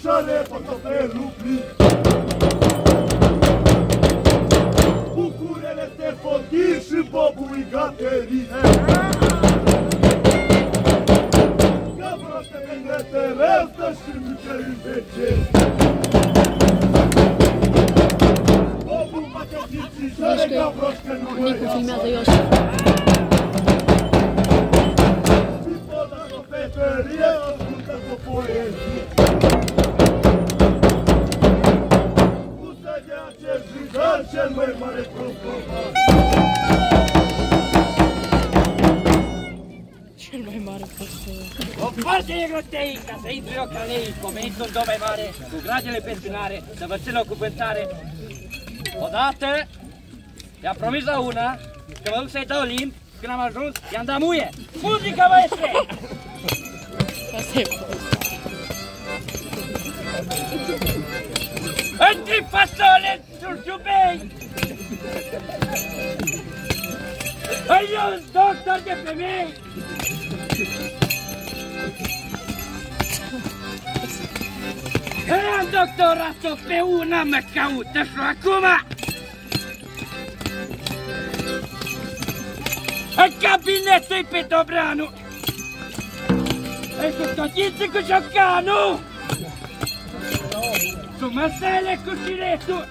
și are portofelul plin. Bucurele se fotin și bobul-i Caterine. Că vroște pe terestă și micări vecini. Bobul face țițijare ca vroște nu mai Nicu filmează Iosif. Pipoda cofetărie ascultă-ți-o poezie. Pusă de acest jigar cel mai mare proscopat. Cel mai mare proscopat. O parte de grotei, ca să intri eu calei, pomeniți un dom mai mare, cu gradele pe spinare, să vă țin o cuvântare. Odată, i-am promis la una că mă duc să-i dau limbi, când am ajuns, i-am dat muie. Muzică, maestre! Asta e prost. Întri fasole, șurșubei! Ai eu, doctor de femei! Am doctorat-o pe una, mă caută și acum! În cabinetul pe Dobreanu! Ei cu totiță cu Ciocanu! Cu măsele cu șiretul!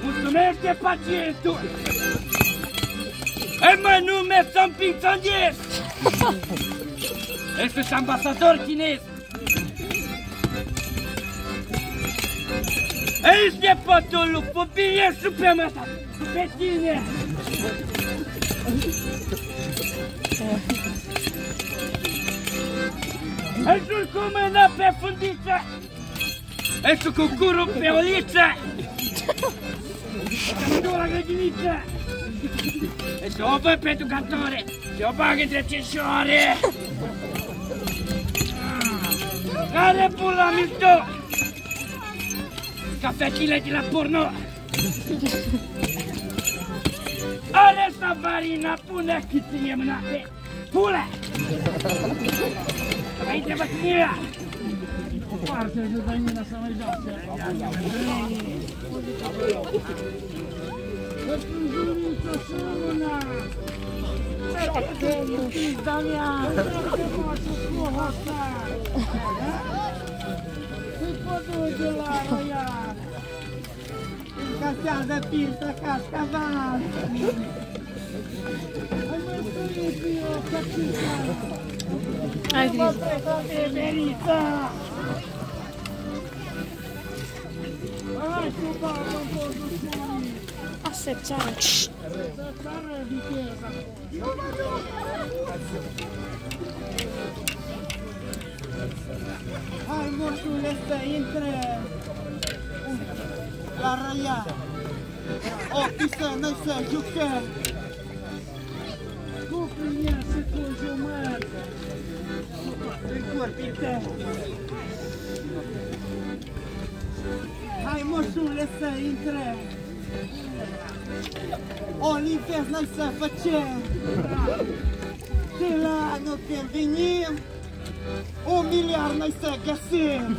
Mulțumește pacientul! Ei mă nume sunt pițonier! Ești ambasador chinez! Ești nepotul lui Pupie supremata! Pe tine! Ești cu mâna pe fundiță! Ești cu curul pe oliță! Ești la grădiniță! Ești o bă pe educatoare! Și o bagă între ceșoare! Care pula mișto! Ca fecile de la porno! Are savarina, pune cât ție mâna pe pule! Înainte bătnia! Foarte de dăină să mai joace!Ătrânjuriță și una! Domnul pizda mea! Ce faci cu asta? Îi pot duce la roial! Încasează pizda cascaval! Hai mă stăriți eu, căcica! Hai grijă! Beberița! Hai cu baba în poziționii! Asta e țară! Țară viteza! Hai moșule să intre la roial! O pisă noi să jucăm! Cu plinea și cu jumătate! În curpite! Hai moșule să intre! O limpez noi să facem! De la anul când venim, 1 miliard noi să găsim!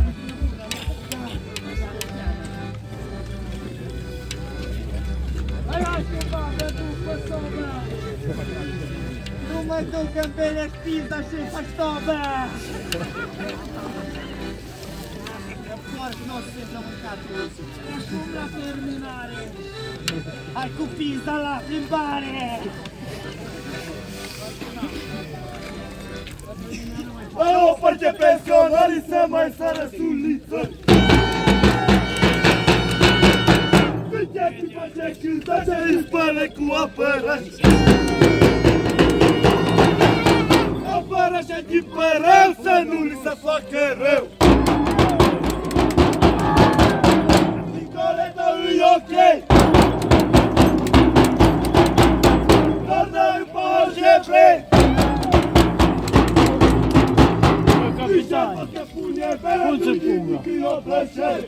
Hai cu baba după sobă! Nu mă duc în bele pizda și fac sobă! Nu o să dăm mâncat cu Acum la terminare! hai cu pizda la plimbare! Hai o parte pensionarii să mai sară suliță. Vândea-ți face cânta ce-i spăle cu apă rece. Apă rece din păreu să nu li se facă rău. Nicoleta îi ok. Dar n-ai pașepe. Capitan, Pune pun plăcere.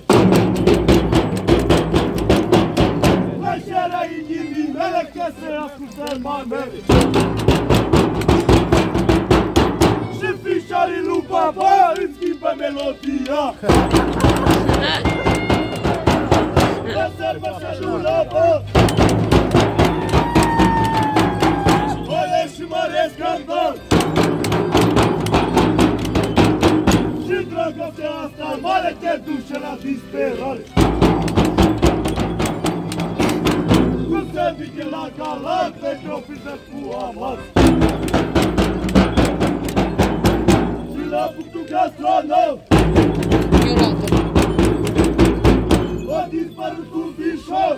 Plăcerea inimii mele că se ascultă mamele. Și fișarii lui Baba îmi schimbă melodia. La servă se jură, Oie și mare scandal. Și dragostea asta mare te duce la disperare. Cum se vine la galat pe profiză cu amat. Și la punctul gastronom a dispărut un bișor.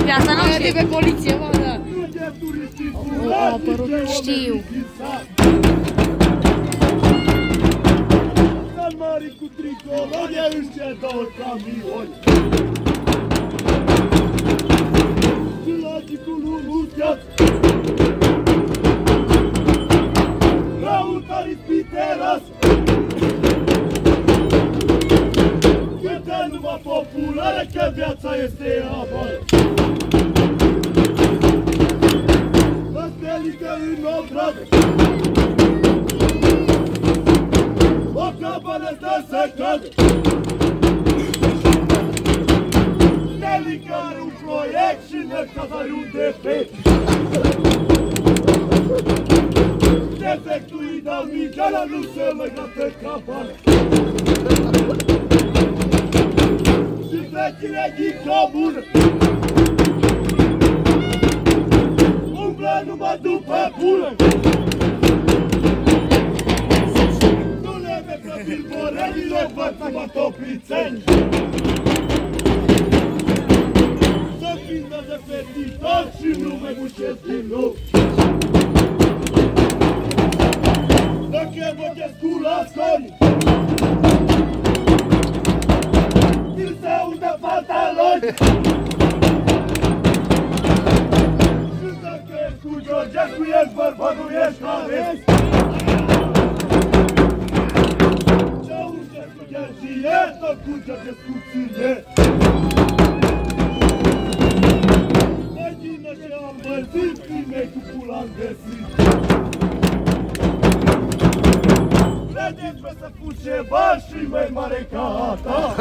De asta n-am știut pe poliție, mă, da. Nu de turistii A apărut, știu. Salmari cu tricolori își cedau camioni. Și la titulul Luciat Rautarii Piteras. Câte numai populare că viața este amară. La stelică în obraz o cabană stă să cadă. Stelică are un proiect și Năcaz are un defect. Defectul îi dau migala, nu se lăga pe cabană. Și vechile din comună umblă numai după bună. Nu le vei profil morenilor, văd numai toplițeni. Să prindă de petitor și nu mai mușesc din nou. Dacă votez cu la scori îl se udă pantaloni. Și dacă ești cu Georgescu, ești bărbat, nu ești Hares. Ceaușescu Ghergie, tot cu Georgescu ține. Măgină și am văzut crimei cu pulan găsit. Vedeți pe să pun ceva și mai mare ca a ta.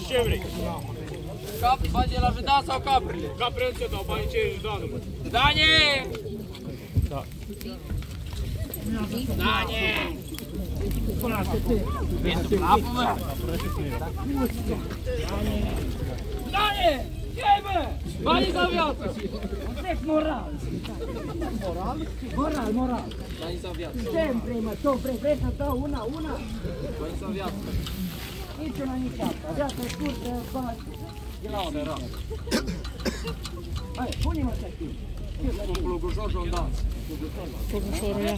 Ce vrei? Bani de la județ sau caprile? Caprile nu se dau, banii ce ești dau numai. Dane! Da. Dane! Pentru capul, mă! Dane! Ce-ai, mă? Banii sau viață? Deci moral! Moral? Moral, moral! Banii sau viață? Sempre, mă, tu vrei să dau una? Banii sau viață? Nici una, nici alta. Viața scurtă, bani. E la o era. Hai, pune-mă să știu. Un plugujor și un dans. Plugujorul ăla.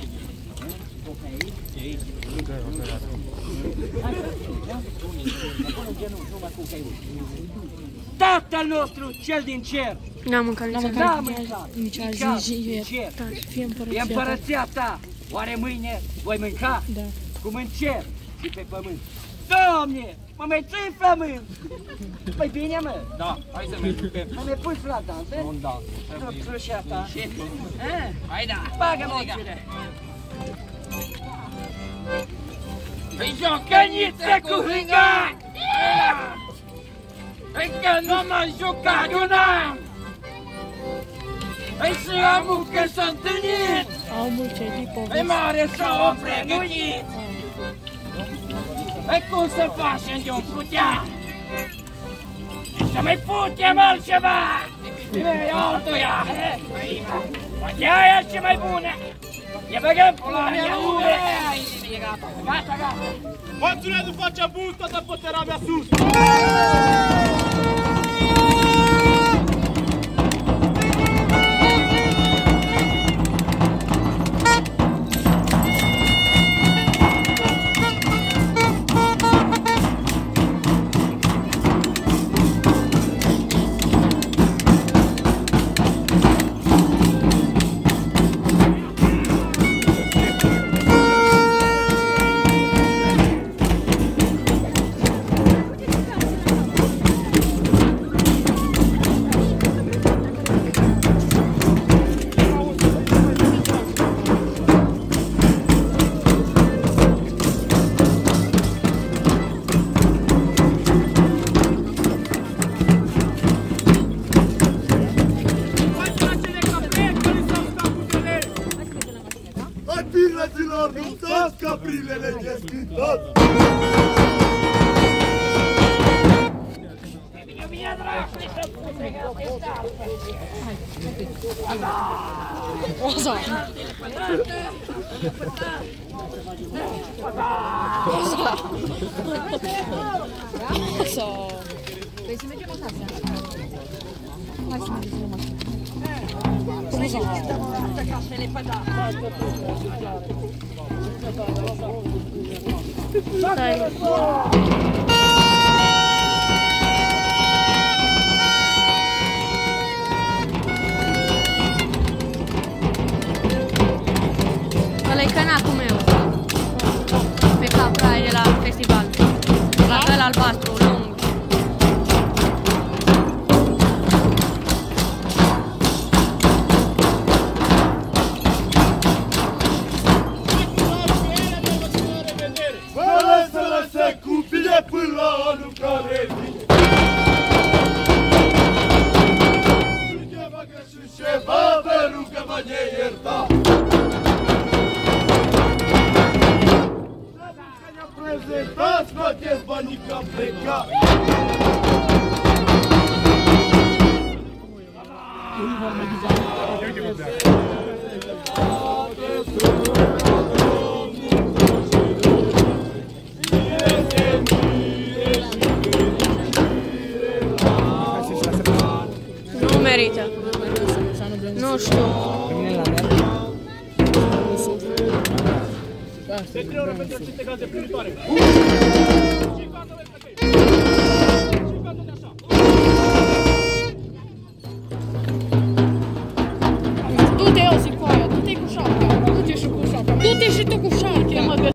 Tatăl nostru, cel din cer, N-am mâncat nici a zi, cer. fie E împărăția ta. împărăția ta. Oare mâine voi mânca? Da. Cum în cer și pe pământ. Doamne, mă mai ții flământ! Păi bine, mă! Da, hai să mergem pe... Mă mai pui la dans, un dans. Nu, și asta. Hai da! Bagă-mă oțile! Păi jocăniță cu hângani! Încă nu m-am jucat un an! Păi și omul când s-a întâlnit, e mare s-a pregătit. Păi cum să facem de-o putea? Să mai putem altceva! E altuia! Poate aia e ce mai bună! Ne băgăm pula mea lume! Gata, gata! Fațule, nu face abuz, toată puterea mea sus! Fraților, nu stați caprilele descântat! Oza! Oza! Vrei să mergem în casă? Hai să mergem în mașină. Ăla-i cănacul meu. Pe capra de la festival. La fel albastru, lung. Prezentați, scoateți banii că am plecat! Nu merită. Nu știu. De 3 ore pentru 5 gaze primitoare. Du-te, eu zic cu aia, du-te cu șapca. Du-te și cu șapca. Du-te și tu cu șapca.